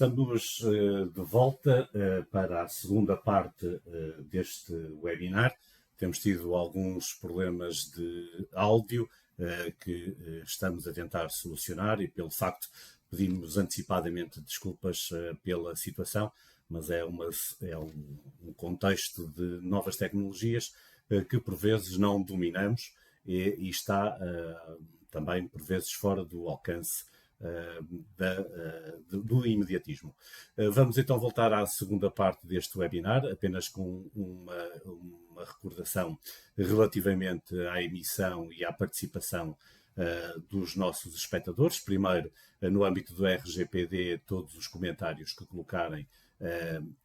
Estamos de volta para a segunda parte deste webinar. Temos tido alguns problemas de áudio que estamos a tentar solucionar e, pelo facto, pedimos antecipadamente desculpas pela situação, mas é um contexto de novas tecnologias que, por vezes, não dominamos e está também, por vezes, fora do alcance do imediatismo. Vamos então voltar à segunda parte deste webinar, apenas com uma recordação relativamente à emissão e à participação dos nossos espectadores. Primeiro, no âmbito do RGPD, todos os comentários que colocarem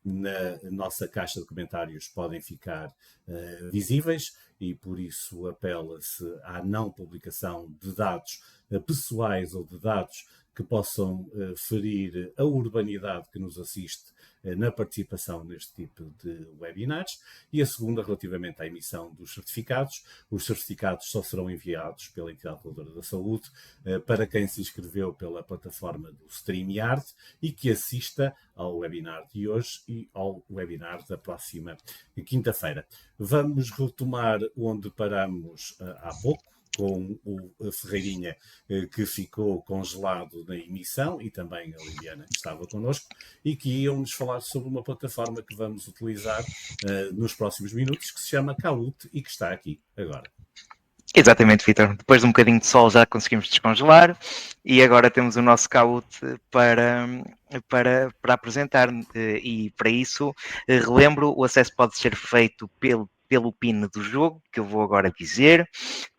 na nossa caixa de comentários podem ficar visíveis e, por isso, apela-se à não publicação de dados pessoais ou de dados que possam ferir a urbanidade que nos assiste na participação neste tipo de webinars. E a segunda, relativamente à emissão dos certificados. Os certificados só serão enviados pela entidade reguladora da saúde para quem se inscreveu pela plataforma do StreamYard e que assista ao webinar de hoje e ao webinar da próxima quinta-feira. Vamos retomar onde paramos há pouco, com o Ferreirinha que ficou congelado na emissão e também a Liliana que estava connosco e que iam-nos falar sobre uma plataforma que vamos utilizar nos próximos minutos, que se chama Kahoot e que está aqui agora. Exatamente, Vítor. Depois de um bocadinho de sol já conseguimos descongelar e agora temos o nosso Kahoot para apresentar e para isso relembro, o acesso pode ser feito pelo PIN do jogo, que eu vou agora dizer,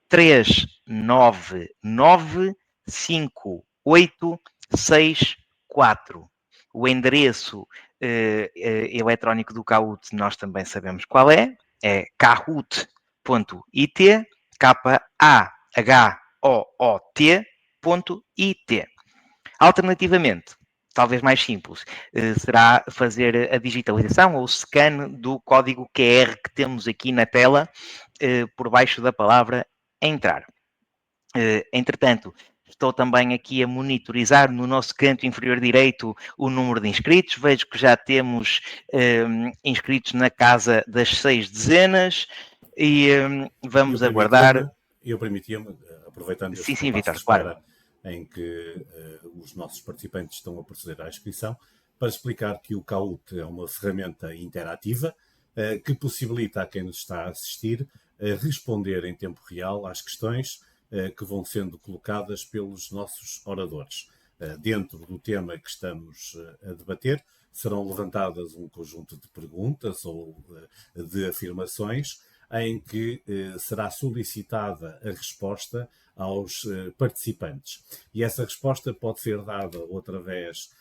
39958664. O endereço eletrónico do Kahoot nós também sabemos qual é kahoot.it, KAHOOT.it. Alternativamente, talvez mais simples, será fazer a digitalização ou o scan do código QR que temos aqui na tela por baixo da palavra entrar. Entretanto, estou também aqui a monitorizar no nosso canto inferior direito o número de inscritos. Vejo que já temos inscritos na casa das 6 dezenas e vamos aguardar. Eu permitia-me, aproveitando este Sim, compasso Vítor, de espera, claro, em que os nossos participantes estão a proceder à inscrição, para explicar que o Kahoot é uma ferramenta interativa que possibilita a quem nos está a assistir responder em tempo real às questões que vão sendo colocadas pelos nossos oradores. Dentro do tema que estamos a debater, serão levantadas um conjunto de perguntas ou de afirmações em que será solicitada a resposta aos participantes. E essa resposta pode ser dada ou através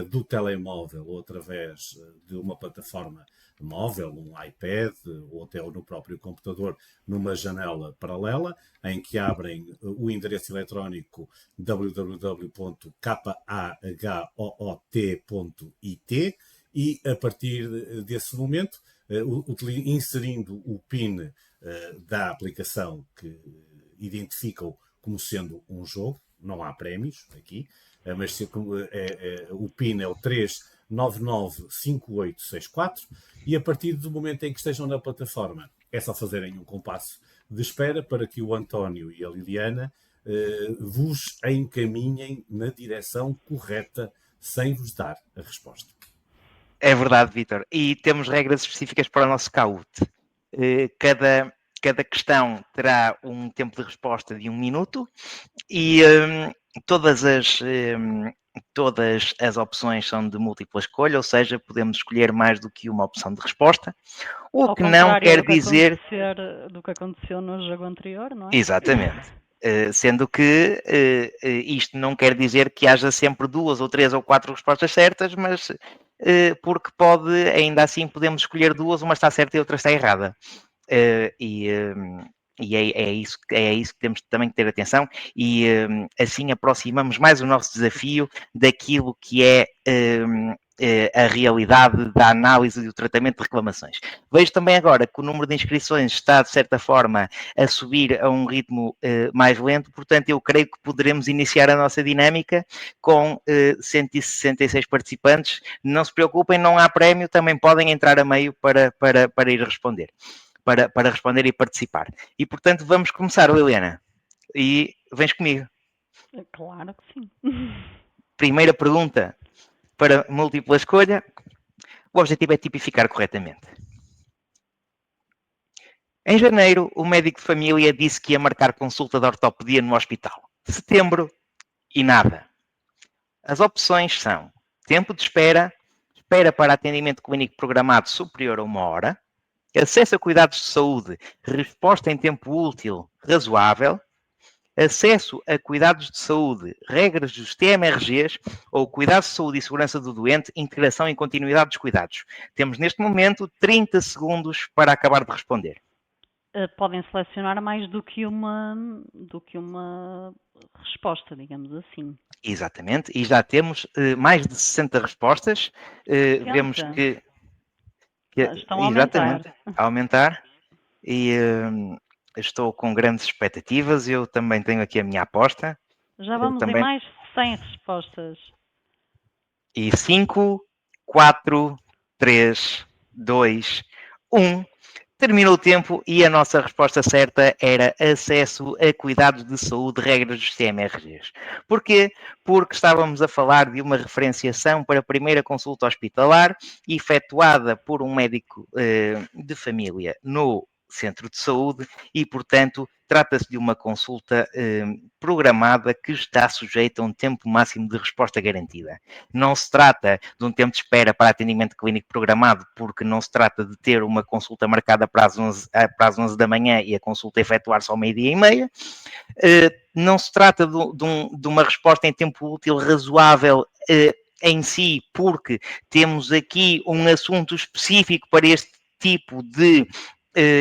do telemóvel ou através de uma plataforma móvel, um iPad ou até no próprio computador, numa janela paralela, em que abrem o endereço eletrónico www.kahoot.it e, a partir desse momento, inserindo o PIN da aplicação que identificam como sendo um jogo, não há prémios aqui, mas o PIN é o 3995864 e a partir do momento em que estejam na plataforma é só fazerem um compasso de espera para que o António e a Liliana vos encaminhem na direção correta sem vos dar a resposta. É verdade, Vítor. E temos regras específicas para o nosso Kahoot. Cada questão terá um tempo de resposta de 1 minuto e todas as opções são de múltipla escolha, ou seja, podemos escolher mais do que uma opção de resposta, o que não quer dizer... do que aconteceu no jogo anterior, não é? Exatamente. Sendo que isto não quer dizer que haja sempre 2 ou 3 ou 4 respostas certas, mas porque ainda assim podemos escolher 2, uma está certa e outra está errada. E é isso que temos também que ter atenção e assim aproximamos mais o nosso desafio daquilo que é a realidade da análise e do tratamento de reclamações. Vejo também agora que o número de inscrições está, de certa forma, a subir a um ritmo mais lento, portanto, eu creio que poderemos iniciar a nossa dinâmica com 166 participantes. Não se preocupem, não há prémio, também podem entrar a meio para ir responder, para responder e participar. E, portanto, vamos começar, Liliana. E vens comigo. Claro que sim. Primeira pergunta para múltipla escolha. O objetivo é tipificar corretamente. Em janeiro, o médico de família disse que ia marcar consulta de ortopedia no hospital. Setembro e nada. As opções são tempo de espera, espera para atendimento clínico programado superior a 1 hora, acesso a cuidados de saúde, resposta em tempo útil razoável, acesso a cuidados de saúde, regras dos TMRGs ou cuidados de saúde e segurança do doente, integração e continuidade dos cuidados. Temos neste momento 30 segundos para acabar de responder. Podem selecionar mais do que uma resposta, digamos assim. Exatamente, e já temos mais de 60 respostas. Vemos que estão a aumentar. A aumentar. E estou com grandes expectativas. Eu também tenho aqui a minha aposta. Já vamos em mais de 100 respostas. E 5, 4, 3, 2, 1. Terminou o tempo e a nossa resposta certa era acesso a cuidados de saúde, regras dos TMRGs. Porquê? Porque estávamos a falar de uma referenciação para a primeira consulta hospitalar efetuada por um médico de família no centro de saúde e, portanto, trata-se de uma consulta programada que está sujeita a um tempo máximo de resposta garantida. Não se trata de um tempo de espera para atendimento clínico programado, porque não se trata de ter uma consulta marcada para as 11 da manhã e a consulta efetuar-se ao 12:30. Não se trata de uma resposta em tempo útil razoável em si, porque temos aqui um assunto específico para este tipo de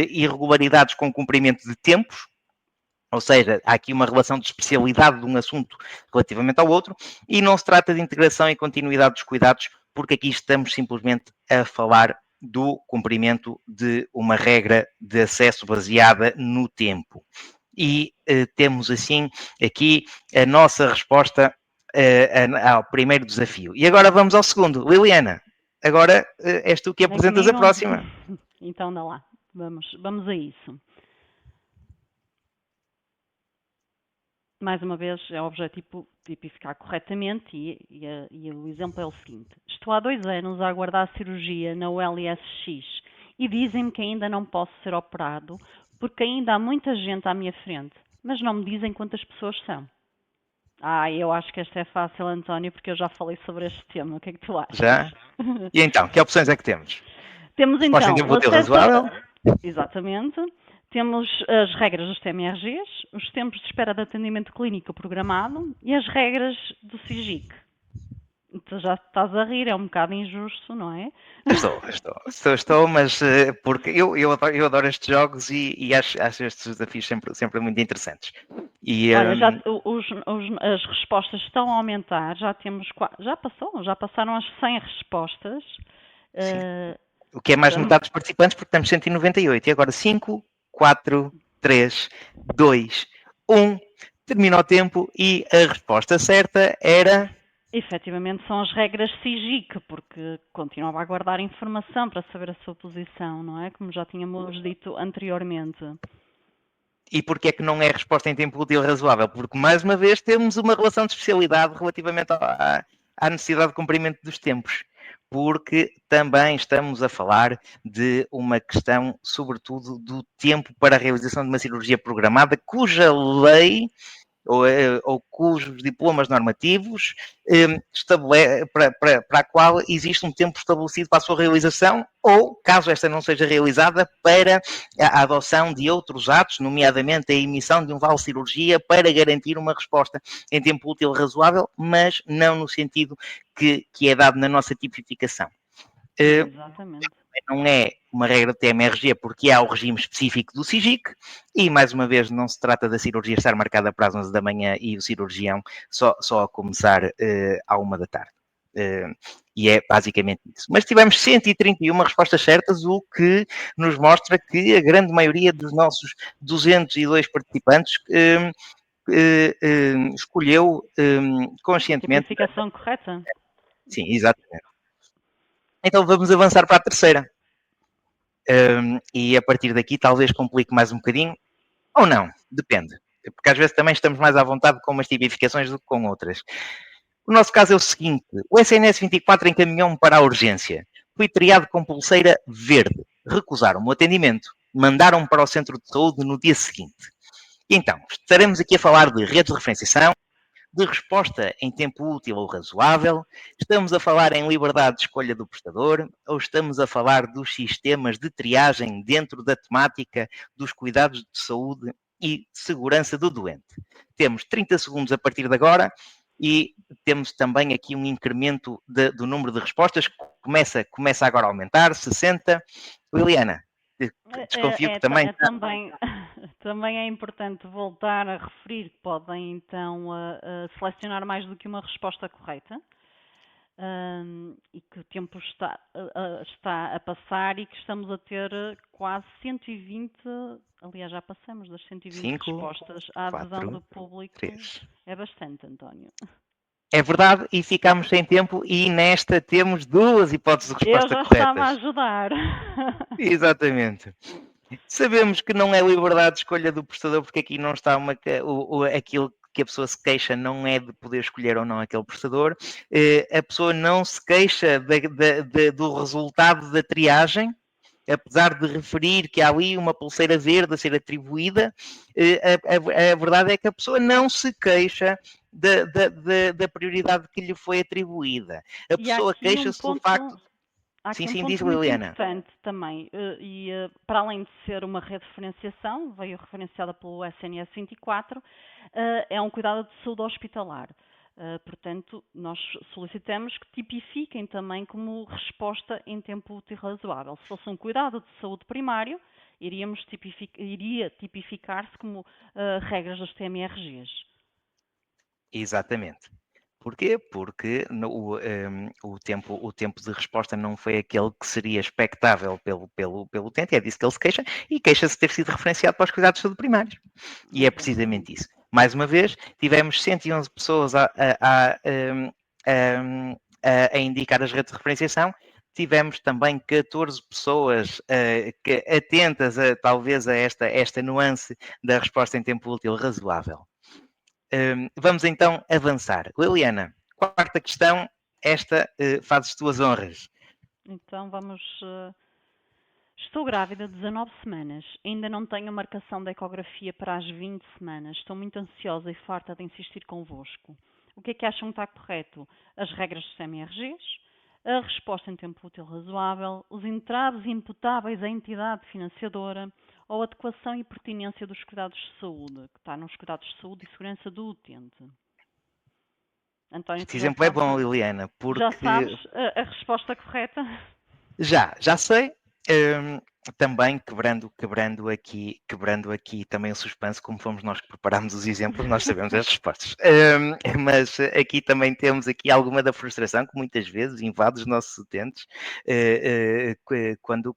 irregularidades com cumprimento de tempos, ou seja, há aqui uma relação de especialidade de um assunto relativamente ao outro, e não se trata de integração e continuidade dos cuidados, porque aqui estamos simplesmente a falar do cumprimento de uma regra de acesso baseada no tempo. E temos assim aqui a nossa resposta ao primeiro desafio. E agora vamos ao segundo. Liliana, agora és tu que apresentas a próxima. Então dá lá. Vamos a isso. Mais uma vez, é o objetivo tipificar corretamente e o exemplo é o seguinte. Estou há 2 anos a aguardar a cirurgia na ULSX e dizem-me que ainda não posso ser operado porque ainda há muita gente à minha frente, mas não me dizem quantas pessoas são. Eu acho que esta é fácil, António, porque eu já falei sobre este tema. O que é que tu achas? Já? E então, que opções é que temos? Temos então... razoável. Exatamente. Temos as regras dos TMRGs, os tempos de espera de atendimento clínico programado e as regras do SIGIC. Tu já estás a rir, é um bocado injusto, não é? Estou, mas porque eu adoro estes jogos e acho estes desafios sempre muito interessantes. E, olha, as respostas estão a aumentar, já passaram as 100 respostas. O que é mais metade dos participantes, porque temos 198. E agora 5, 4, 3, 2, 1. Termina o tempo e a resposta certa era... Efetivamente são as regras SIGIC, porque continuava a guardar informação para saber a sua posição, não é? Como já tínhamos dito anteriormente. E porquê é que não é resposta em tempo útil razoável? Porque, mais uma vez, temos uma relação de especialidade relativamente à necessidade de cumprimento dos tempos. Porque também estamos a falar de uma questão, sobretudo, do tempo para a realização de uma cirurgia programada, cuja lei ou cujos diplomas normativos para a qual existe um tempo estabelecido para a sua realização ou, caso esta não seja realizada, para a adoção de outros atos, nomeadamente a emissão de um vale cirurgia para garantir uma resposta em tempo útil razoável, mas não no sentido que é dado na nossa tipificação. Exatamente. Não é uma regra de TMRG porque há o regime específico do SIGIC e, mais uma vez, não se trata da cirurgia estar marcada para as 11 da manhã e o cirurgião só a começar à 1 da tarde. E é basicamente isso. Mas tivemos 131 respostas certas, o que nos mostra que a grande maioria dos nossos 202 participantes escolheu conscientemente. Tipificação correta? Sim, exatamente. Então vamos avançar para a terceira. E a partir daqui talvez complique mais um bocadinho, ou não, depende. Porque às vezes também estamos mais à vontade com umas tipificações do que com outras. O nosso caso é o seguinte: o SNS 24 encaminhou-me para a urgência. Fui triado com pulseira verde. Recusaram-me o atendimento. Mandaram-me para o centro de saúde no dia seguinte. Então, estaremos aqui a falar de redes de referenciação, de resposta em tempo útil ou razoável, estamos a falar em liberdade de escolha do prestador ou estamos a falar dos sistemas de triagem dentro da temática dos cuidados de saúde e segurança do doente. Temos 30 segundos a partir de agora e temos também aqui um incremento do número de respostas que começa agora a aumentar, 60. Liliana, desconfio que também... Também é importante voltar a referir que podem então selecionar mais do que uma resposta correta e que o tempo está a passar e que estamos a ter quase 120, aliás já passamos das 120 respostas, a adesão do público 3. É bastante, António. É verdade, e ficámos sem tempo e nesta temos 2 hipóteses de resposta corretas. Eu já estava a ajudar. Exatamente. Sabemos que não é liberdade de escolha do prestador, porque aqui não está aquilo que a pessoa se queixa não é de poder escolher ou não aquele prestador. A pessoa não se queixa do resultado da triagem, apesar de referir que há ali uma pulseira verde a ser atribuída. A verdade é que a pessoa não se queixa da prioridade que lhe foi atribuída. A pessoa queixa-se do facto... Há aqui sim, um diz, ponto muito Liliana. importante também, para além de ser uma rede de referenciação, veio referenciada pelo SNS 24, é um cuidado de saúde hospitalar. Portanto, nós solicitamos que tipifiquem também como resposta em tempo útil razoável. Se fosse um cuidado de saúde primário, iria tipificar-se como regras das TMRGs. Exatamente. Porquê? Porque o tempo de resposta não foi aquele que seria expectável pelo utente, é disso que ele se queixa, e queixa-se de ter sido referenciado para os cuidados de saúde primários. E é precisamente isso. Mais uma vez, tivemos 111 pessoas a indicar as redes de referenciação, tivemos também 14 pessoas atentas talvez a esta nuance da resposta em tempo útil razoável. Vamos então avançar. Liliana, quarta questão, esta faz as tuas honras. Então vamos... Estou grávida de 19 semanas. Ainda não tenho marcação da ecografia para as 20 semanas. Estou muito ansiosa e farta de insistir convosco. O que é que acham que está correto? As regras dos CMRGs? A resposta em tempo útil razoável? Os entraves imputáveis à entidade financiadora? Ou a adequação e pertinência dos cuidados de saúde, que está nos cuidados de saúde e segurança do utente? António, este exemplo é bom, Liliana, porque... Já sabes a resposta correta? Já sei. Também quebrando aqui também o suspense, como fomos nós que preparámos os exemplos, nós sabemos as respostas. Mas aqui também temos aqui alguma da frustração que muitas vezes invade os nossos utentes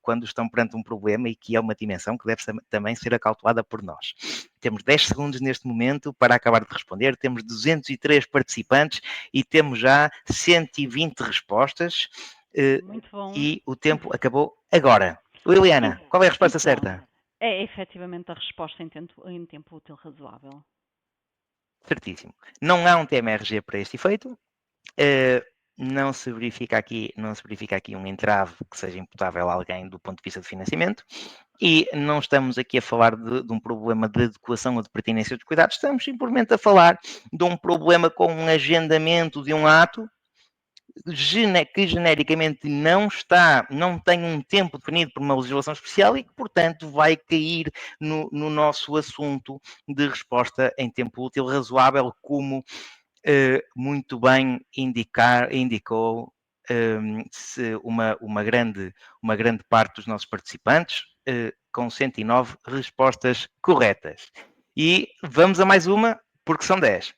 quando estão perante um problema e que é uma dimensão que deve também ser acautelada por nós. Temos 10 segundos neste momento para acabar de responder, temos 203 participantes e temos já 120 respostas. Muito bom. E o tempo acabou agora. Liliana, qual é a resposta certa? É efetivamente a resposta em tempo útil razoável. Certíssimo. Não há um TMRG para este efeito. Não se verifica aqui um entrave que seja imputável a alguém do ponto de vista de financiamento. E não estamos aqui a falar de um problema de adequação ou de pertinência dos cuidados. Estamos simplesmente a falar de um problema com um agendamento de um ato que genericamente não tem um tempo definido por uma legislação especial e que, portanto, vai cair no nosso assunto de resposta em tempo útil razoável, como muito bem indicou uma grande parte dos nossos participantes, com 109 respostas corretas. E vamos a mais uma, porque são 10.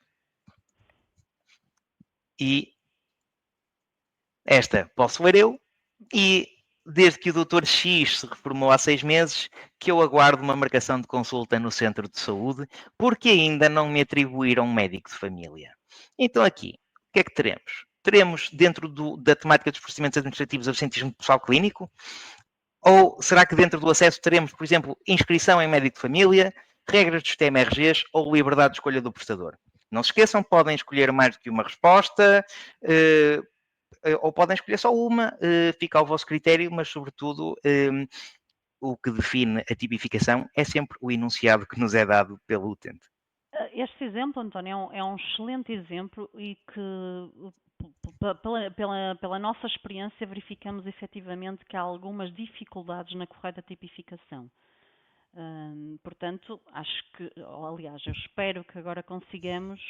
E Esta posso ler eu, e desde que o Dr. X se reformou há 6 meses, que eu aguardo uma marcação de consulta no centro de saúde, porque ainda não me atribuíram um médico de família. Então aqui, o que é que teremos? Teremos dentro da temática dos procedimentos administrativos absentismo de pessoal clínico? Ou será que dentro do acesso teremos, por exemplo, inscrição em médico de família, regras do sistema RGs ou liberdade de escolha do prestador? Não se esqueçam, podem escolher mais do que uma resposta, ou podem escolher só uma, fica ao vosso critério, mas sobretudo o que define a tipificação é sempre o enunciado que nos é dado pelo utente. Este exemplo, António, é um excelente exemplo e que, pela nossa experiência, verificamos efetivamente que há algumas dificuldades na correta tipificação. Portanto, acho que, aliás, eu espero que agora consigamos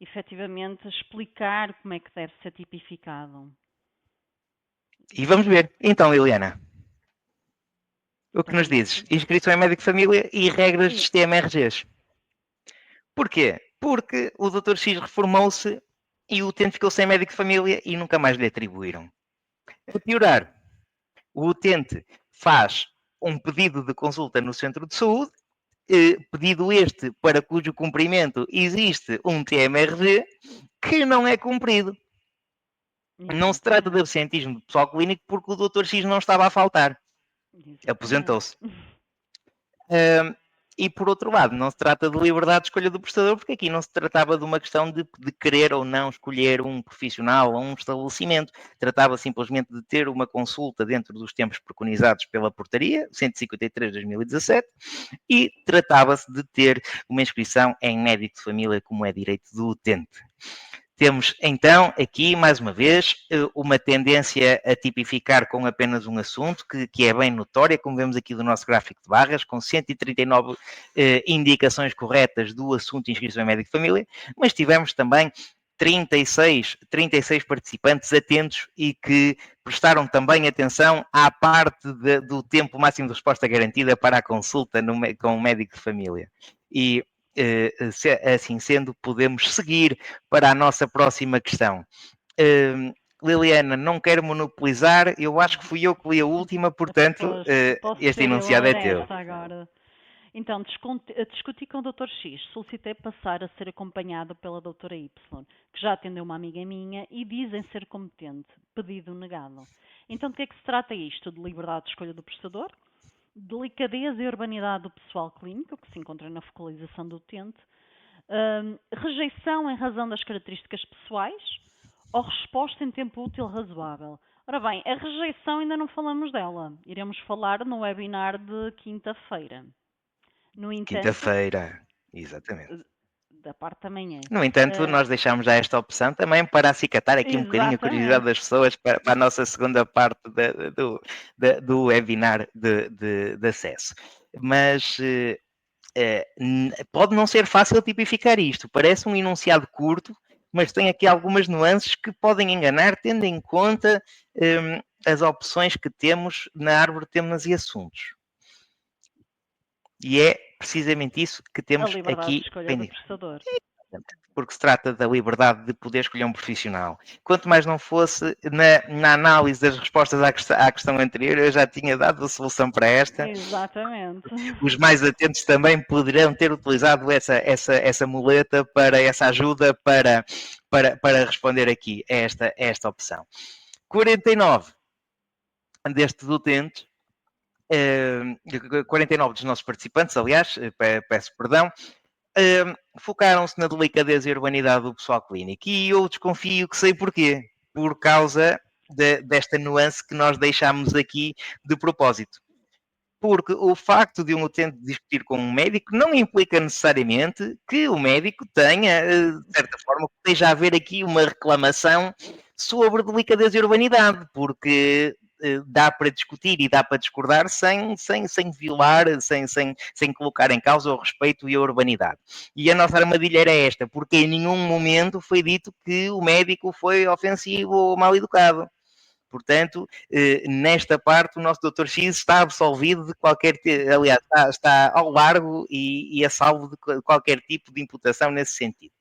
efetivamente explicar como é que deve ser tipificado. E vamos ver. Então, Liliana, o que nos dizes? Inscrição em médico de família e regras de sistema RGs. Porquê? Porque o Dr. X reformou-se e o utente ficou sem médico de família e nunca mais lhe atribuíram. Para piorar, o utente faz um pedido de consulta no centro de saúde, pedido este para cujo cumprimento existe um TMRG que não é cumprido. Não se trata de absentismo de pessoal clínico porque o Dr. X não estava a faltar. Aposentou-se. E por outro lado, não se trata de liberdade de escolha do prestador, porque aqui não se tratava de uma questão de querer ou não escolher um profissional ou um estabelecimento. Tratava simplesmente de ter uma consulta dentro dos tempos preconizados pela portaria 153 de 2017 e tratava-se de ter uma inscrição em médico de família, como é direito do utente. Temos, então, aqui, mais uma vez, uma tendência a tipificar com apenas um assunto, que é bem notória, como vemos aqui do nosso gráfico de barras, com 139 indicações corretas do assunto de inscrição em médico de família, mas tivemos também 36 participantes atentos e que prestaram também atenção à parte do tempo máximo de resposta garantida para a consulta com o médico de família. E assim sendo, podemos seguir para a nossa próxima questão. Liliana, não quero monopolizar, eu acho que fui eu que li a última, portanto, este enunciado é teu. Agora. Então, discuti com o Dr. X, solicitei passar a ser acompanhado pela Dra. Y, que já atendeu uma amiga minha e dizem ser competente, pedido negado. Então, de que é que se trata isto? De liberdade de escolha do prestador? Delicadeza e urbanidade do pessoal clínico, que se encontra na focalização do utente, rejeição em razão das características pessoais ou resposta em tempo útil razoável. Ora bem, a rejeição ainda não falamos dela, iremos falar no webinar de quinta-feira. No entanto, quinta-feira, exatamente. Da parte da manhã. No entanto, nós deixamos já esta opção também para acicatar aqui um bocadinho a curiosidade das pessoas para a nossa segunda parte do webinar de acesso. Mas pode não ser fácil tipificar isto. Parece um enunciado curto, mas tem aqui algumas nuances que podem enganar, tendo em conta as opções que temos na árvore de temas e assuntos. E é precisamente isso que temos aqui. A liberdade de escolha do prestador. Porque se trata da liberdade de poder escolher um profissional. Quanto mais não fosse, na análise das respostas à questão anterior, eu já tinha dado a solução para esta. Exatamente. Os mais atentos também poderão ter utilizado essa muleta, essa ajuda para responder aqui a esta opção. 49 destes utentes, 49 dos nossos participantes, aliás, peço perdão, focaram-se na delicadeza e urbanidade do pessoal clínico. E eu desconfio que sei porquê. Por causa desta nuance que nós deixámos aqui de propósito. Porque o facto de um utente discutir com um médico não implica necessariamente que o médico tenha, de certa forma, que esteja a haver aqui uma reclamação sobre delicadeza e urbanidade, porque dá para discutir e dá para discordar sem violar, sem colocar em causa o respeito e a urbanidade. E a nossa armadilha era esta, porque em nenhum momento foi dito que o médico foi ofensivo ou mal educado. Portanto, nesta parte, o nosso Dr. X está absolvido de qualquer... Aliás, está ao largo e a salvo de qualquer tipo de imputação nesse sentido.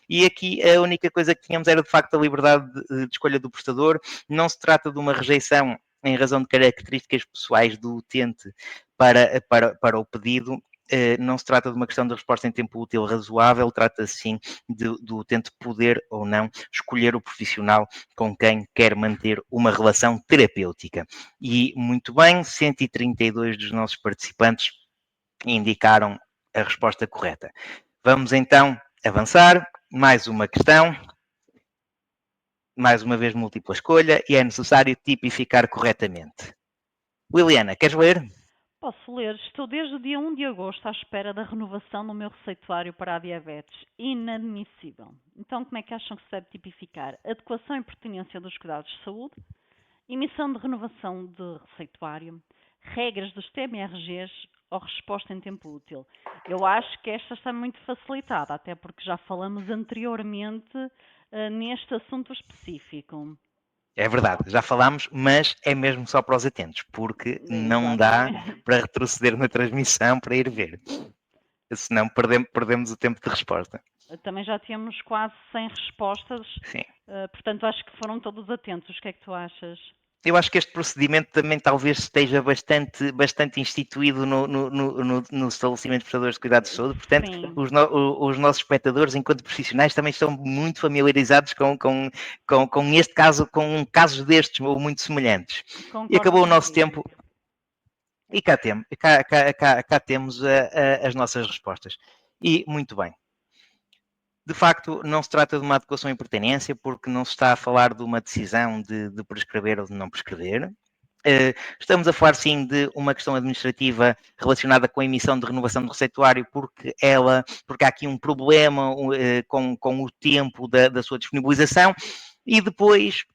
E aqui a única coisa que tínhamos era, de facto, a liberdade de escolha do prestador. Não se trata de uma rejeição em razão de características pessoais do utente para o pedido. Não se trata de uma questão de resposta em tempo útil razoável, trata-se sim do utente poder ou não escolher o profissional com quem quer manter uma relação terapêutica. E muito bem, 132 dos nossos participantes indicaram a resposta correta. Vamos então avançar. Mais uma questão. Mais uma vez múltipla escolha e é necessário tipificar corretamente. Liliana, queres ler? Posso ler. Estou desde o dia 1 de agosto à espera da renovação do meu receituário para a diabetes. Inadmissível. Então, como é que acham que se deve tipificar? Adequação e pertinência dos cuidados de saúde, emissão de renovação de receituário, regras dos TMRGs ou resposta em tempo útil? Eu acho que esta está muito facilitada, até porque já falamos anteriormente neste assunto específico. É verdade, já falámos, mas é mesmo só para os atentos, porque não dá para retroceder na transmissão para ir ver. Senão perdemos o tempo de resposta. Também já temos quase 100 respostas, Sim. Portanto acho que foram todos atentos. O que é que tu achas? Eu acho que este procedimento também talvez esteja bastante instituído no estabelecimento de prestadores de cuidados de saúde, portanto os nossos espectadores, enquanto profissionais, também estão muito familiarizados com este caso, com casos destes ou muito semelhantes. Concordo e acabou contigo. O nosso tempo. E cá temos as nossas respostas. E muito bem. De facto, não se trata de uma adequação e pertinência, porque não se está a falar de uma decisão de prescrever ou de não prescrever. Estamos a falar, sim, de uma questão administrativa relacionada com a emissão de renovação do receituário, porque há aqui um problema com o tempo da sua disponibilização. E depois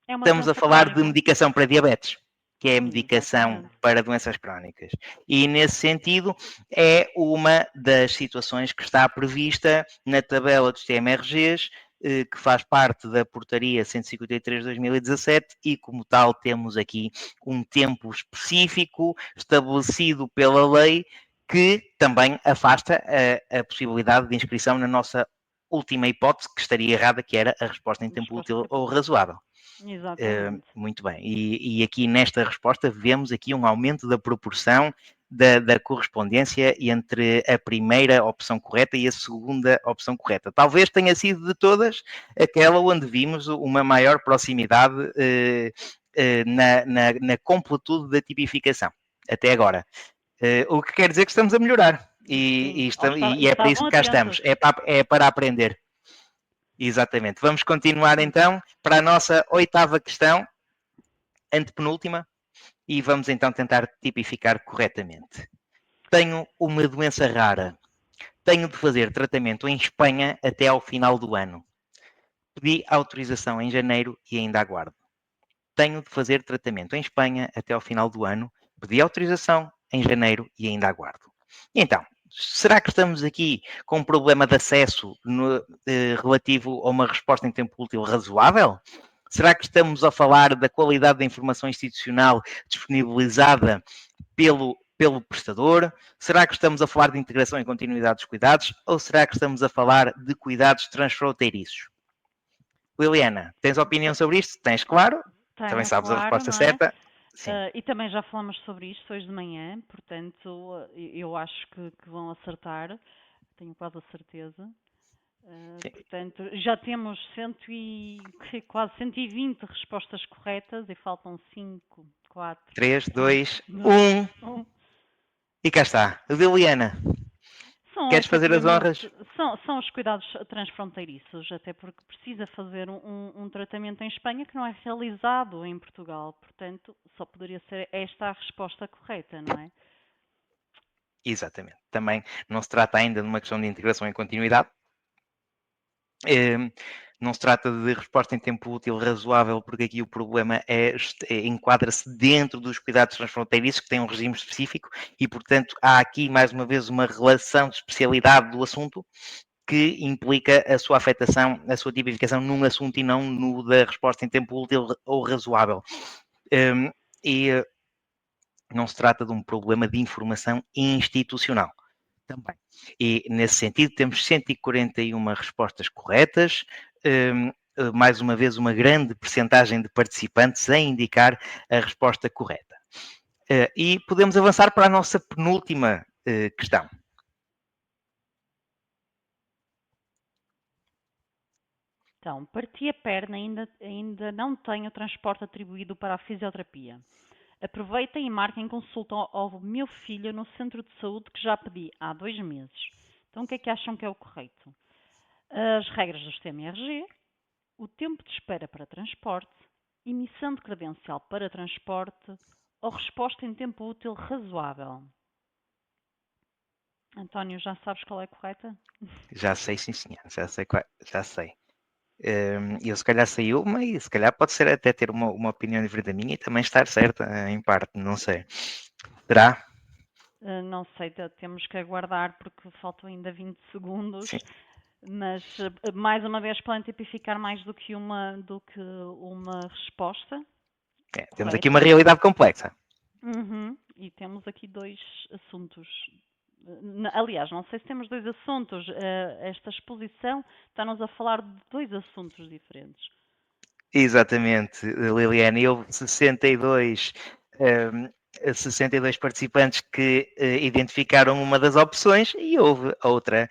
estamos a falar de medicação para diabetes, que é a medicação para doenças crónicas. E, nesse sentido, é uma das situações que está prevista na tabela dos TMRGs, que faz parte da portaria 153 de 2017 e, como tal, temos aqui um tempo específico estabelecido pela lei que também afasta a possibilidade de inscrição na nossa última hipótese, que estaria errada, que era a resposta em tempo útil ou razoável. Exatamente. Muito bem. E aqui nesta resposta vemos aqui um aumento da proporção da correspondência entre a primeira opção correta e a segunda opção correta. Talvez tenha sido de todas aquela onde vimos uma maior proximidade na completude da tipificação, até agora. O que quer dizer que estamos a melhorar. E é para isso que cá estamos. É para aprender. Exatamente. Vamos continuar então para a nossa 8ª questão, antepenúltima, e vamos então tentar tipificar corretamente. Tenho uma doença rara. Tenho de fazer tratamento em Espanha até ao final do ano. Pedi autorização em janeiro e ainda aguardo. Tenho de fazer tratamento em Espanha até ao final do ano. Pedi autorização em janeiro e ainda aguardo. E então, será que estamos aqui com um problema de acesso relativo a uma resposta em tempo útil razoável? Será que estamos a falar da qualidade da informação institucional disponibilizada pelo prestador? Será que estamos a falar de integração e continuidade dos cuidados? Ou será que estamos a falar de cuidados transfronteiriços? Liliana, tens opinião sobre isto? Tens, claro? Também sabes a resposta certa. E também já falamos sobre isto hoje de manhã, portanto, eu acho que vão acertar, tenho quase a certeza. Portanto, já temos quase 120 respostas corretas e faltam 5, 4... 3, 2, 1. E cá está. Liliana, queres fazer as honras? São os cuidados transfronteiriços, até porque precisa fazer um tratamento em Espanha que não é realizado em Portugal. Portanto, só poderia ser esta a resposta correta, não é? Exatamente. Também não se trata ainda de uma questão de integração e continuidade. Não se trata de resposta em tempo útil razoável, porque aqui o problema enquadra-se dentro dos cuidados transfronteiriços, que têm um regime específico, e, portanto, há aqui, mais uma vez, uma relação de especialidade do assunto. que implica a sua afetação, a sua tipificação num assunto e não no da resposta em tempo útil ou razoável. E não se trata de um problema de informação institucional também. E, nesse sentido, temos 141 respostas corretas, mais uma vez, uma grande percentagem de participantes a indicar a resposta correta. E podemos avançar para a nossa penúltima questão. Então, parti a perna e ainda não tenho transporte atribuído para a fisioterapia. Aproveitem e marquem consulta ao meu filho no centro de saúde que já pedi há 2 meses. Então, o que é que acham que é o correto? As regras do sistema IRG, o tempo de espera para transporte, emissão de credencial para transporte ou resposta em tempo útil razoável? António, já sabes qual é a correta? Já sei, sim, senhor. Já sei. Eu se calhar sei uma e se calhar pode ser até ter uma opinião diferente da minha e também estar certa, em parte, não sei. Será? Não sei, temos que aguardar porque faltam ainda 20 segundos. Sim. Mas, mais uma vez, podem tipificar mais do que uma resposta. Temos aqui uma realidade complexa. E temos aqui 2 assuntos. Aliás, não sei se temos 2 assuntos. Esta exposição está-nos a falar de 2 assuntos diferentes. Exatamente, Liliane. Houve 62 participantes que identificaram uma das opções e houve outra,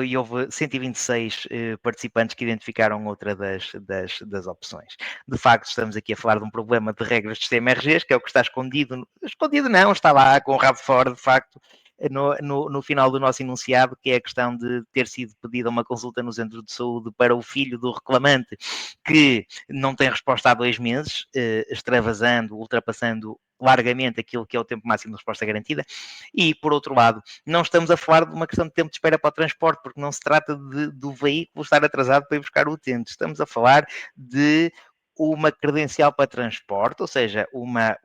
e houve 126 participantes que identificaram outra das opções. De facto, estamos aqui a falar de um problema de regras de sistema RGs, que é o que está escondido. Escondido não, está lá com o rabo fora, de facto, no final do nosso enunciado, que é a questão de ter sido pedida uma consulta no centro de saúde para o filho do reclamante, que não tem resposta há 2 meses, extravasando, ultrapassando largamente aquilo que é o tempo máximo de resposta garantida. E, por outro lado, não estamos a falar de uma questão de tempo de espera para o transporte, porque não se trata do veículo estar atrasado para ir buscar o utente. Estamos a falar de uma credencial para transporte, ou seja, uma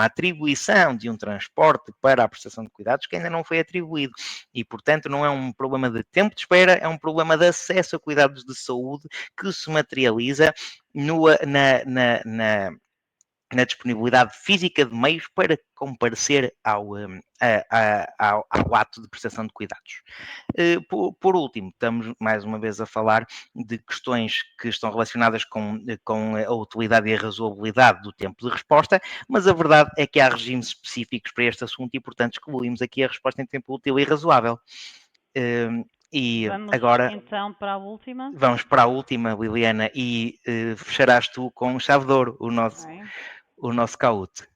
atribuição de um transporte para a prestação de cuidados que ainda não foi atribuído. E, portanto, não é um problema de tempo de espera, é um problema de acesso a cuidados de saúde que se materializa na disponibilidade física de meios para comparecer ao ato de prestação de cuidados. Por último, estamos mais uma vez a falar de questões que estão relacionadas com a utilidade e a razoabilidade do tempo de resposta, mas a verdade é que há regimes específicos para este assunto e, portanto, excluímos aqui a resposta em tempo útil e razoável. Vamos agora então para a última. Vamos para a última, Liliana, e fecharás tu com chave de ouro o nosso caute.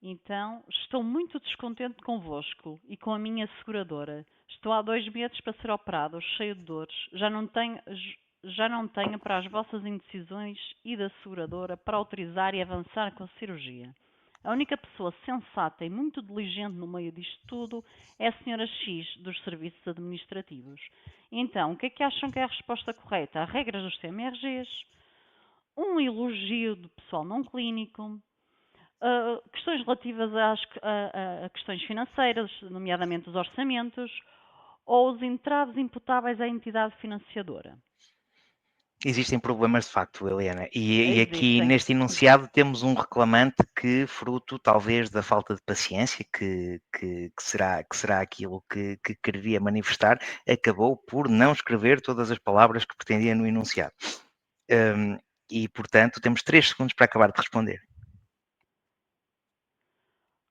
Então, estou muito descontente convosco e com a minha seguradora. Estou há 2 meses para ser operado, cheio de dores. Já não tenho para as vossas indecisões e da seguradora para autorizar e avançar com a cirurgia. A única pessoa sensata e muito diligente no meio disto tudo é a senhora X, dos serviços administrativos. Então, o que é que acham que é a resposta correta? As regras dos CMRGs, um elogio do pessoal não clínico, questões relativas a questões financeiras, nomeadamente os orçamentos, ou os entraves imputáveis à entidade financiadora? Existem problemas de facto, Helena, e aqui Existem. neste enunciado temos um reclamante que, fruto talvez da falta de paciência, que será aquilo que quereria manifestar, acabou por não escrever todas as palavras que pretendia no enunciado. E, portanto, temos 3 segundos para acabar de responder.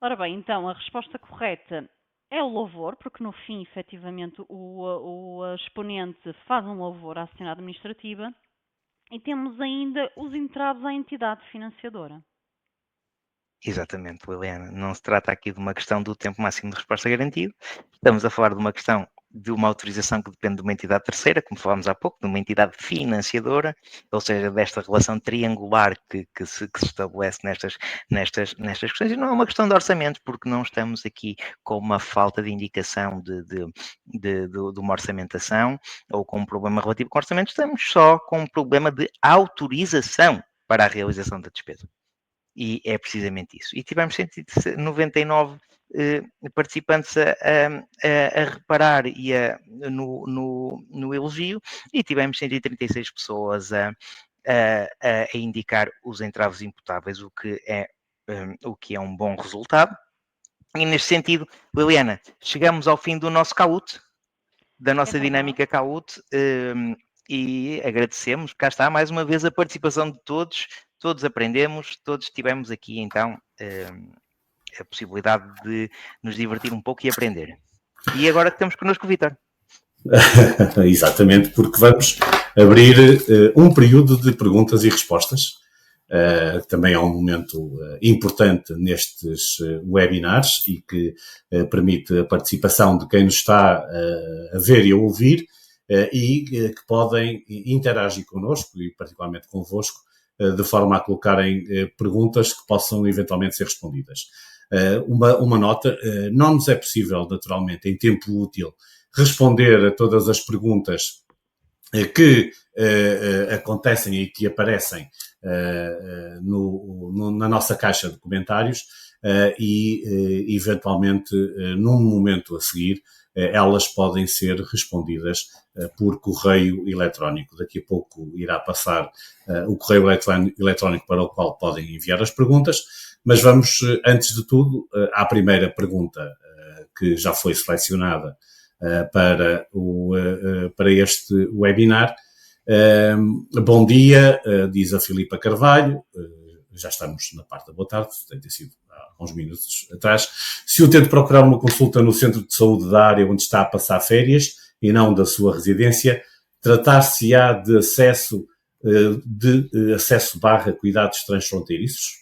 Ora bem, então, a resposta correta é o louvor, porque no fim, efetivamente, o exponente faz um louvor à senhora administrativa. E temos ainda os entraves à entidade financiadora. Exatamente, Liliana. Não se trata aqui de uma questão do tempo máximo de resposta garantido. Estamos a falar de uma questão de uma autorização que depende de uma entidade terceira, como falámos há pouco, de uma entidade financiadora, ou seja, desta relação triangular que se estabelece nestas questões. E não é uma questão de orçamento, porque não estamos aqui com uma falta de indicação de uma orçamentação ou com um problema relativo com orçamento, estamos só com um problema de autorização para a realização da despesa. e é precisamente isso. E tivemos 199 participantes a reparar e no elogio, e tivemos 136 pessoas a indicar os entraves imputáveis, o que é um bom resultado. E neste sentido, Liliana, chegamos ao fim do nosso CAUT, da nossa dinâmica CAUT, e agradecemos, cá está, mais uma vez a participação de todos aprendemos, todos tivemos aqui então a possibilidade de nos divertir um pouco e aprender. E agora que temos connosco o Vítor. Exatamente, porque vamos abrir um período de perguntas e respostas. Também é um momento importante nestes webinars e que permite a participação de quem nos está a ver e a ouvir e que podem interagir connosco e particularmente convosco de forma a colocarem perguntas que possam eventualmente ser respondidas. Uma nota, não nos é possível naturalmente em tempo útil responder a todas as perguntas que acontecem e que aparecem na nossa caixa de comentários e eventualmente num momento a seguir elas podem ser respondidas por correio eletrónico. Daqui a pouco irá passar o correio eletrónico para o qual podem enviar as perguntas, mas vamos antes de tudo à primeira pergunta que já foi selecionada para este webinar. Bom dia, diz a Filipa Carvalho, já estamos na parte da boa tarde, tem ter sido há uns minutos atrás. Se o tento procurar uma consulta no centro de saúde da área onde está a passar férias e não da sua residência, tratar-se-á de acesso /cuidados transfronteiriços?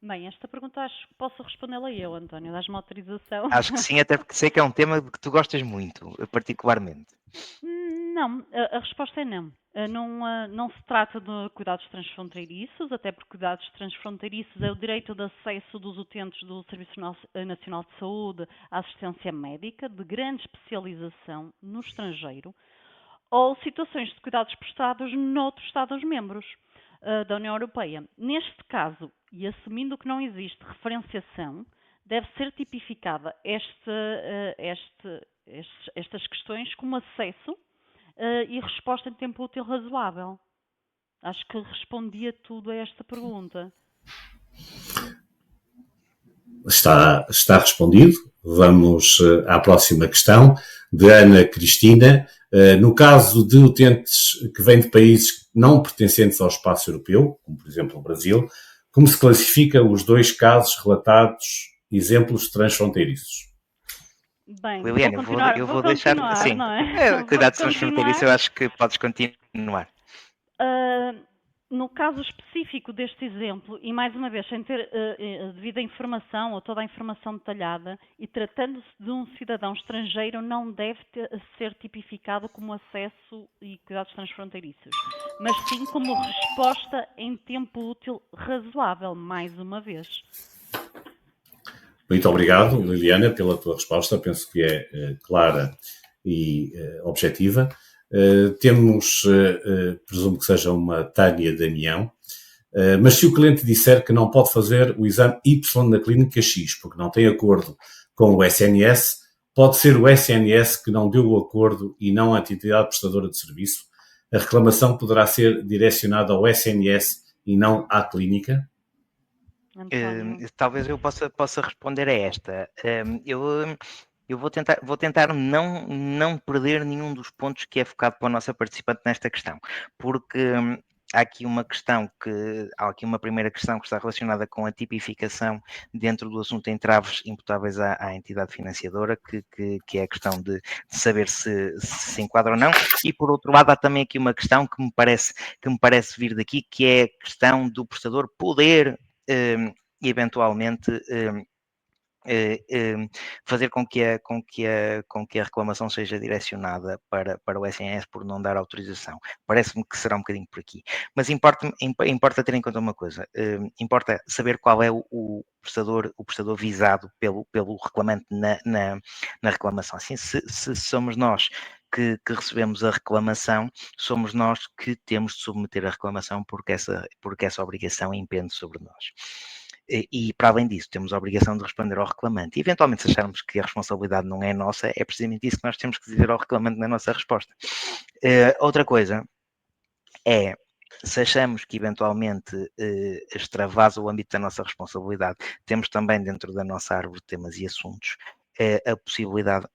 Bem, esta pergunta acho que posso respondê-la eu, António. Dás-me autorização? Acho que sim, até porque sei que é um tema que tu gostas muito, particularmente. Não, a resposta é não. Não se trata de cuidados transfronteiriços, até porque cuidados transfronteiriços é o direito de acesso dos utentes do Serviço Nacional de Saúde à assistência médica de grande especialização no estrangeiro ou situações de cuidados prestados noutros Estados-membros da União Europeia. Neste caso, e assumindo que não existe referenciação, deve ser tipificada estas questões como acesso e resposta em tempo útil razoável. Acho que respondia tudo a esta pergunta. Está respondido. Vamos à próxima questão, de Ana Cristina. No caso de utentes que vêm de países não pertencentes ao espaço europeu, como por exemplo o Brasil, como se classifica os dois casos relatados, exemplos transfronteiriços? Bem, Liliana, eu vou deixar assim. Não é? Cuidados transfronteiriços, eu acho que podes continuar. No caso específico deste exemplo, e mais uma vez, sem ter a devida informação ou toda a informação detalhada, e tratando-se de um cidadão estrangeiro, não deve ser tipificado como acesso e cuidados transfronteiriços, mas sim como resposta em tempo útil razoável, mais uma vez. Muito obrigado, Liliana, pela tua resposta. Penso que é clara e objetiva. Temos, presumo que seja uma Tânia Damião, mas se o cliente disser que não pode fazer o exame Y na clínica X porque não tem acordo com o SNS, pode ser o SNS que não deu o acordo e não a entidade prestadora de serviço. A reclamação poderá ser direcionada ao SNS e não à clínica? Talvez eu possa responder a esta. Eu vou tentar não perder nenhum dos pontos que é focado para a nossa participante nesta questão, porque há aqui uma primeira questão que está relacionada com a tipificação dentro do assunto entraves imputáveis à entidade financiadora, que é a questão de saber se enquadra ou não, e por outro lado há também aqui uma questão que me parece vir daqui, que é a questão do prestador poder eventualmente fazer com que a reclamação seja direcionada para o SNS por não dar autorização. Parece-me que será um bocadinho por aqui. Mas importa ter em conta uma coisa, importa saber qual é o prestador visado pelo reclamante na reclamação. Assim, se somos nós que recebemos a reclamação, somos nós que temos de submeter a reclamação porque essa obrigação impende sobre nós. E, para além disso, temos a obrigação de responder ao reclamante. E, eventualmente, se acharmos que a responsabilidade não é nossa, é precisamente isso que nós temos que dizer ao reclamante na nossa resposta. Outra coisa é, se achamos que eventualmente extravasa o âmbito da nossa responsabilidade, temos também dentro da nossa árvore de temas e assuntos a possibilidade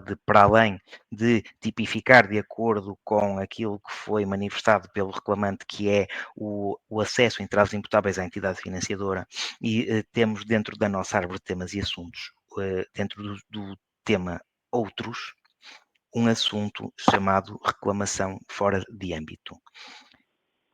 de, para além de tipificar de acordo com aquilo que foi manifestado pelo reclamante, que é o acesso em entraves imputáveis à entidade financiadora, e temos dentro da nossa árvore de temas e assuntos, dentro do tema outros, um assunto chamado reclamação fora de âmbito,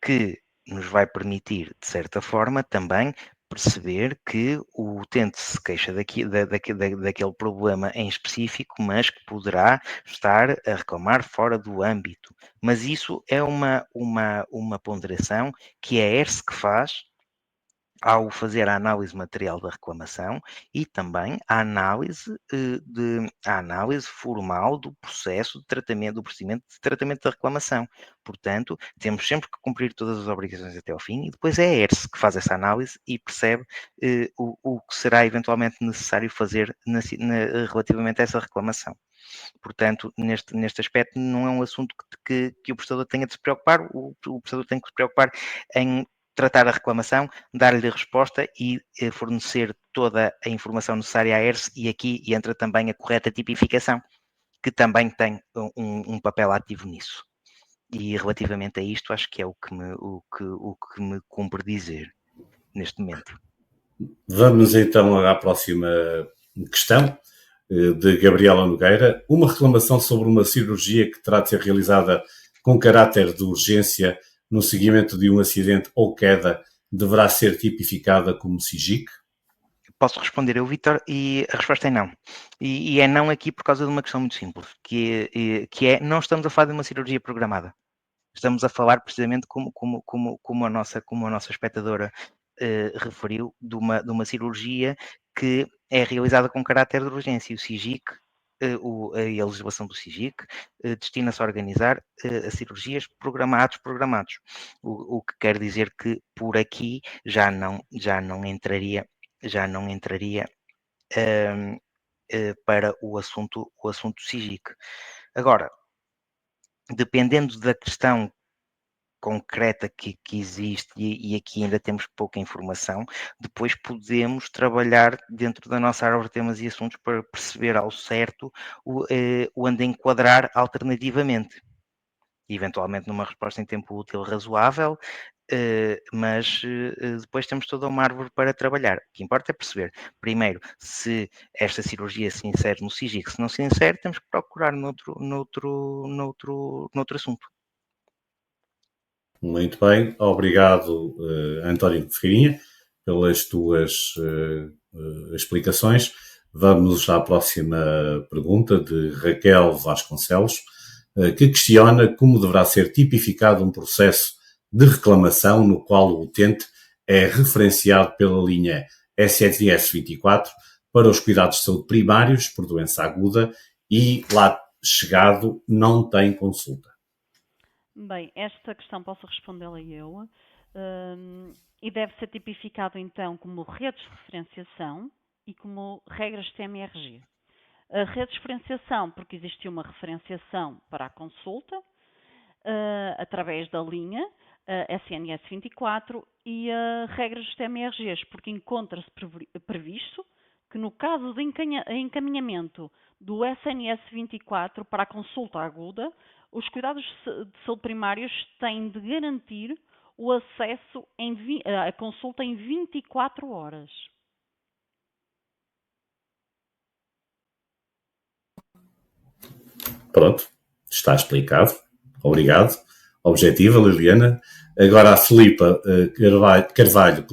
que nos vai permitir, de certa forma, também perceber que o utente se queixa daquele problema em específico, mas que poderá estar a reclamar fora do âmbito. Mas isso é uma ponderação que é a ERSE que faz ao fazer a análise material da reclamação e também a análise formal do processo de tratamento, do procedimento de tratamento da reclamação. Portanto, temos sempre que cumprir todas as obrigações até ao fim e depois é a ERSE que faz essa análise e percebe o que será eventualmente necessário fazer relativamente a essa reclamação. Portanto, neste aspecto, não é um assunto que o prestador tenha de se preocupar, o prestador tem que se preocupar em tratar a reclamação, dar-lhe a resposta e fornecer toda a informação necessária à ERSE, e aqui entra também a correta tipificação, que também tem um papel ativo nisso. E relativamente a isto, acho que é o que me cumpre dizer neste momento. Vamos então à próxima questão, de Gabriela Nogueira. Uma reclamação sobre uma cirurgia que terá de ser realizada com caráter de urgência no seguimento de um acidente ou queda deverá ser tipificada como SIGIC? Posso responder eu, Vítor, e a resposta é não. E é não aqui por causa de uma questão muito simples, que é não estamos a falar de uma cirurgia programada. Estamos a falar precisamente como a nossa espectadora referiu, de uma cirurgia que é realizada com caráter de urgência. O SIGIC, a legislação do SIGIC, destina-se a organizar a cirurgias programados. O que quer dizer que por aqui já não entraria para o assunto SIGIC. Agora, dependendo da questão concreta que existe, e aqui ainda temos pouca informação, depois podemos trabalhar dentro da nossa árvore de temas e assuntos para perceber ao certo onde enquadrar alternativamente. Eventualmente numa resposta em tempo útil razoável, mas depois temos toda uma árvore para trabalhar. O que importa é perceber, primeiro, se esta cirurgia se insere no SIGIC. Se não se insere, temos que procurar noutro assunto. Muito bem, obrigado, António Ferreirinha, pelas tuas explicações. Vamos à próxima pergunta, de Raquel Vasconcelos, que questiona como deverá ser tipificado um processo de reclamação no qual o utente é referenciado pela linha SNS 24 para os cuidados de saúde primários por doença aguda e, lá chegado, não tem consulta. Bem, esta questão posso respondê-la eu, e deve ser tipificado então como redes de referenciação e como regras TMRG. A rede de referenciação, porque existe uma referenciação para a consulta, através da linha SNS 24, e regras dos TMRGs, porque encontra-se previsto que no caso de encaminhamento do SNS 24 para a consulta aguda, os cuidados de saúde primários têm de garantir o acesso à consulta em 24 horas. Pronto, está explicado. Obrigado. Objetiva, Liliana. Agora a Filipa Carvalho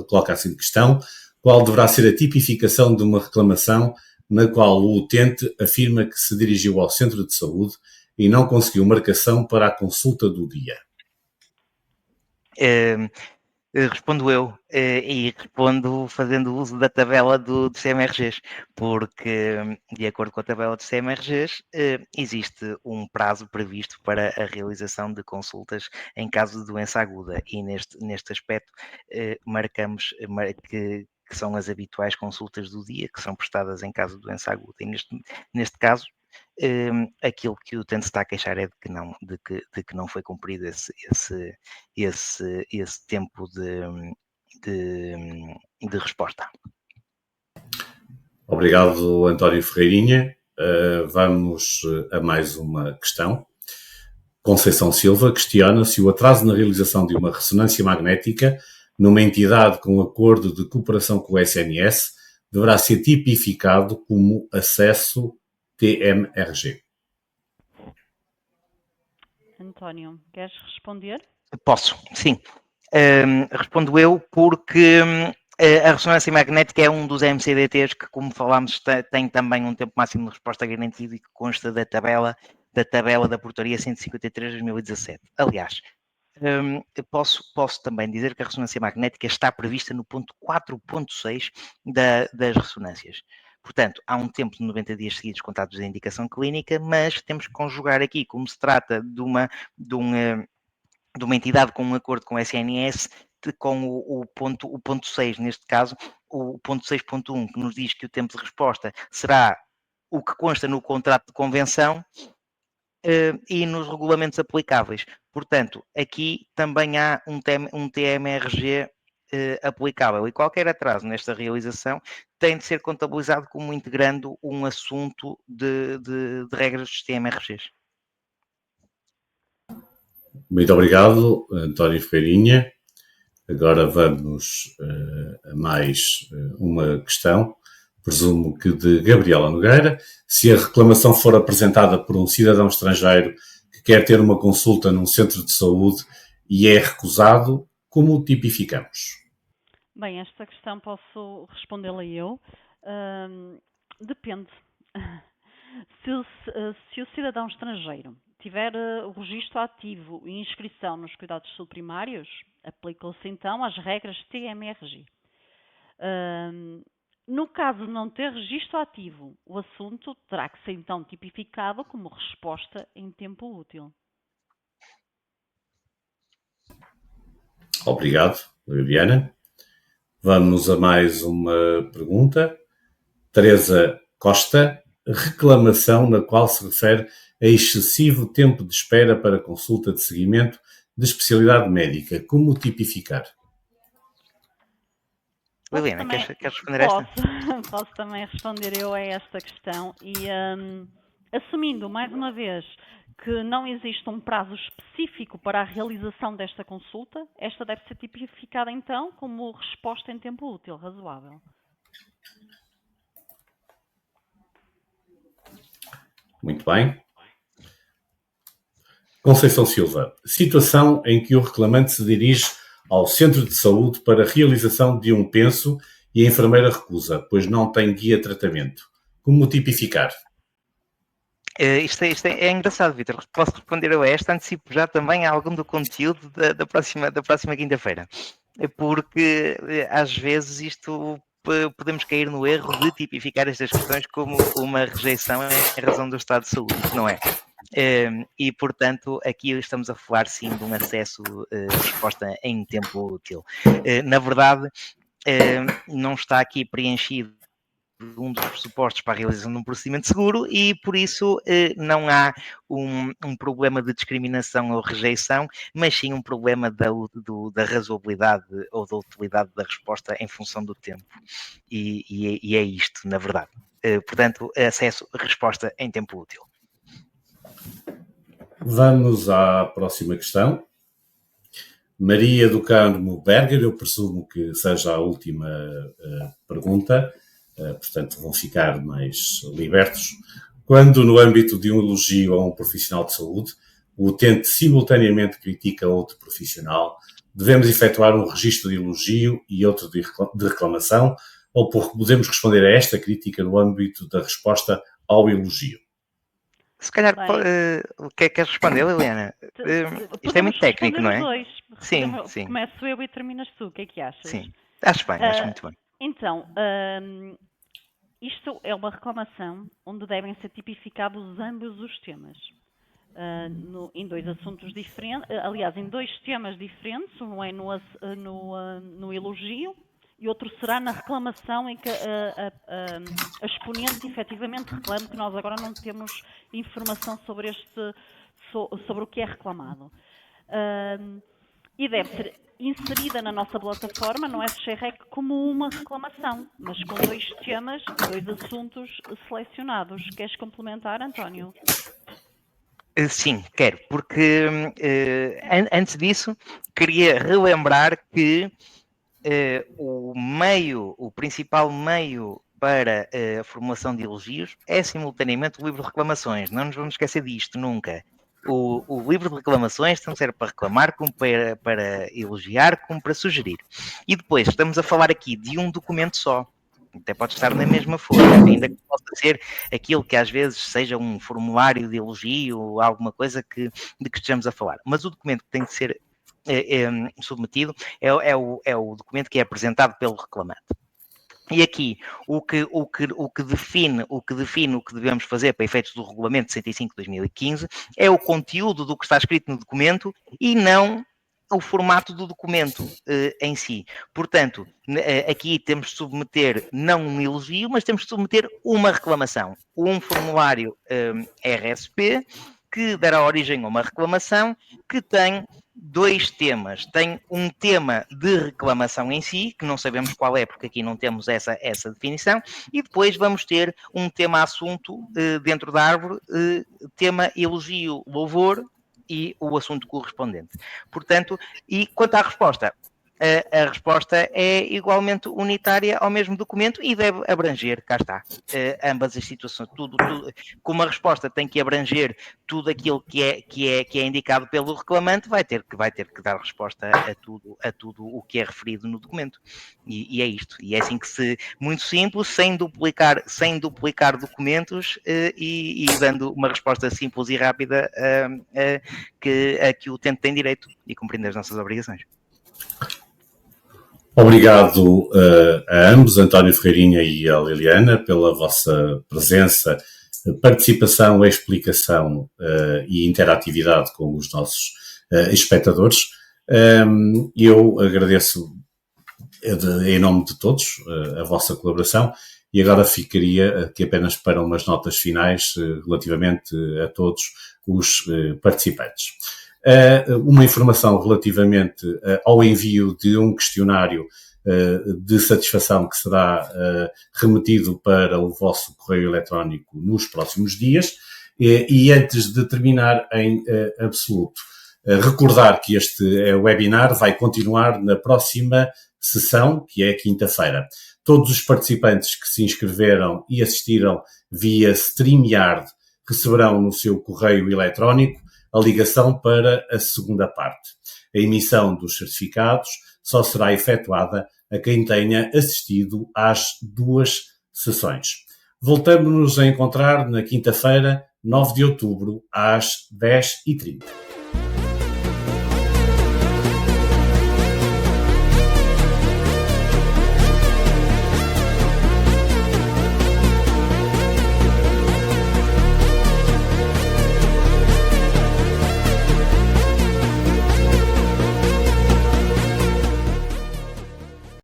coloca a seguinte questão: qual deverá ser a tipificação de uma reclamação na qual o utente afirma que se dirigiu ao centro de saúde e não conseguiu marcação para a consulta do dia? Respondo eu e respondo fazendo uso da tabela dos CMRGs, porque, de acordo com a tabela dos CMRGs, existe um prazo previsto para a realização de consultas em caso de doença aguda e neste aspecto marcamos que são as habituais consultas do dia que são prestadas em caso de doença aguda e neste caso aquilo que o utente está a queixar é de que não foi cumprido esse tempo de resposta. Obrigado, António Ferreirinha. Vamos a mais uma questão. Conceição Silva questiona se o atraso na realização de uma ressonância magnética numa entidade com acordo de cooperação com o SNS deverá ser tipificado como acesso TMRG. António, queres responder? Posso, sim. Respondo eu porque a ressonância magnética é um dos MCDTs que, como falámos, tem também um tempo máximo de resposta garantido e que consta da tabela da Portaria 153/2017. Aliás, posso também dizer que a ressonância magnética está prevista no ponto 4.6 das ressonâncias. Portanto, há um tempo de 90 dias seguidos contados da indicação clínica, mas temos que conjugar aqui, como se trata de uma entidade com um acordo com o SNS, com o ponto 6, neste caso, o ponto 6.1, que nos diz que o tempo de resposta será o que consta no contrato de convenção e nos regulamentos aplicáveis. Portanto, aqui também há um TMRG aplicável e qualquer atraso nesta realização tem de ser contabilizado como integrando um assunto de regras dos TMRGs. Muito obrigado, António Ferreirinha. Agora vamos a mais uma questão, presumo que de Gabriela Nogueira. Se a reclamação for apresentada por um cidadão estrangeiro que quer ter uma consulta num centro de saúde e é recusado, como o tipificamos? Bem, esta questão posso respondê-la eu. Depende. Se o cidadão estrangeiro tiver o registro ativo e inscrição nos cuidados de saúde primários, aplicam-se então as regras TMRG. No caso de não ter registro ativo, o assunto terá que ser então tipificado como resposta em tempo útil. Obrigado, Liliana. Vamos a mais uma pergunta. Teresa Costa, reclamação na qual se refere a excessivo tempo de espera para consulta de seguimento de especialidade médica. Como tipificar? Liliana, queres responder esta? Posso também responder eu a esta questão e assumindo mais uma vez que não existe um prazo específico para a realização desta consulta, esta deve ser tipificada então como resposta em tempo útil razoável. Muito bem. Conceição Silva, situação em que o reclamante se dirige ao centro de saúde para a realização de um penso e a enfermeira recusa, pois não tem guia de tratamento. Como tipificar? Isto é engraçado, Vítor. Posso responder eu a esta? Antecipo já também algum do conteúdo da próxima quinta-feira. Porque às vezes isto podemos cair no erro de tipificar estas questões como uma rejeição em razão do estado de saúde, não é? E, portanto, aqui estamos a falar, sim, de um acesso resposta em tempo útil. Na verdade, não está aqui preenchido um dos pressupostos para a realização de um procedimento seguro e, por isso, não há um problema de discriminação ou rejeição, mas sim um problema da razoabilidade ou da utilidade da resposta em função do tempo. E é isto, na verdade. Portanto, acesso à resposta em tempo útil. Vamos à próxima questão. Maria do Carmo Berger, eu presumo que seja a última pergunta. Portanto, vão ficar mais libertos. Quando, no âmbito de um elogio a um profissional de saúde, o utente simultaneamente critica outro profissional, devemos efetuar um registro de elogio e outro de reclamação, ou podemos responder a esta crítica no âmbito da resposta ao elogio? Se calhar, o que é que queres responder, Liliana? Isto é muito técnico, não é? Sim, sim. Começo eu e terminas tu, o que é que achas? Sim, acho bem, acho muito bem. Então, isto é uma reclamação onde devem ser tipificados ambos os temas. Em dois assuntos diferentes, aliás, em dois temas diferentes, um é no elogio e outro será na reclamação, em que a exponente efetivamente reclama que nós agora não temos informação sobre o que é reclamado. E deve ser inserida na nossa plataforma, no SGREC, como uma reclamação, mas com dois temas, dois assuntos selecionados. Queres complementar, António? Sim, quero, porque antes disso queria relembrar que o principal meio para a formulação de elogios é simultaneamente o livro de reclamações. Não nos vamos esquecer disto nunca. O livro de reclamações tanto serve para reclamar, como para elogiar, como para sugerir. E depois estamos a falar aqui de um documento só. Até pode estar na mesma folha, ainda que possa ser aquilo que às vezes seja um formulário de elogio ou alguma coisa de que estejamos a falar. Mas o documento que tem de ser submetido é o documento que é apresentado pelo reclamante. E aqui, o que define o que devemos fazer para efeitos do Regulamento 65/2015 é o conteúdo do que está escrito no documento e não o formato do documento em si. Portanto, aqui temos de submeter não um elogio, mas temos de submeter uma reclamação. Um formulário RSP que dará origem a uma reclamação que tem dois temas. Tem um tema de reclamação em si, que não sabemos qual é, porque aqui não temos essa definição, e depois vamos ter um tema-assunto dentro da árvore, tema elogio, louvor e o assunto correspondente. Portanto, e quanto à resposta, a resposta é igualmente unitária ao mesmo documento e deve abranger, cá está, ambas as situações. Tudo, como a resposta tem que abranger tudo aquilo que é indicado pelo reclamante, vai ter que dar resposta a tudo o que é referido no documento. E é isto. E é assim que muito simples, sem duplicar documentos e dando uma resposta simples e rápida a que o utente tem direito e cumprindo as nossas obrigações. Obrigado a ambos, António Ferreirinha e a Liliana, pela vossa presença, participação, explicação e interatividade com os nossos espectadores. Eu agradeço em nome de todos a vossa colaboração e agora ficaria aqui apenas para umas notas finais relativamente a todos os participantes. Uma informação relativamente ao envio de um questionário de satisfação que será remetido para o vosso correio eletrónico nos próximos dias. E antes de terminar em absoluto, recordar que este webinar vai continuar na próxima sessão, que é quinta-feira. Todos os participantes que se inscreveram e assistiram via StreamYard receberão no seu correio eletrónico a ligação para a segunda parte. A emissão dos certificados só será efetuada a quem tenha assistido às duas sessões. Voltamos-nos a encontrar na quinta-feira, 9 de outubro, às 10h30.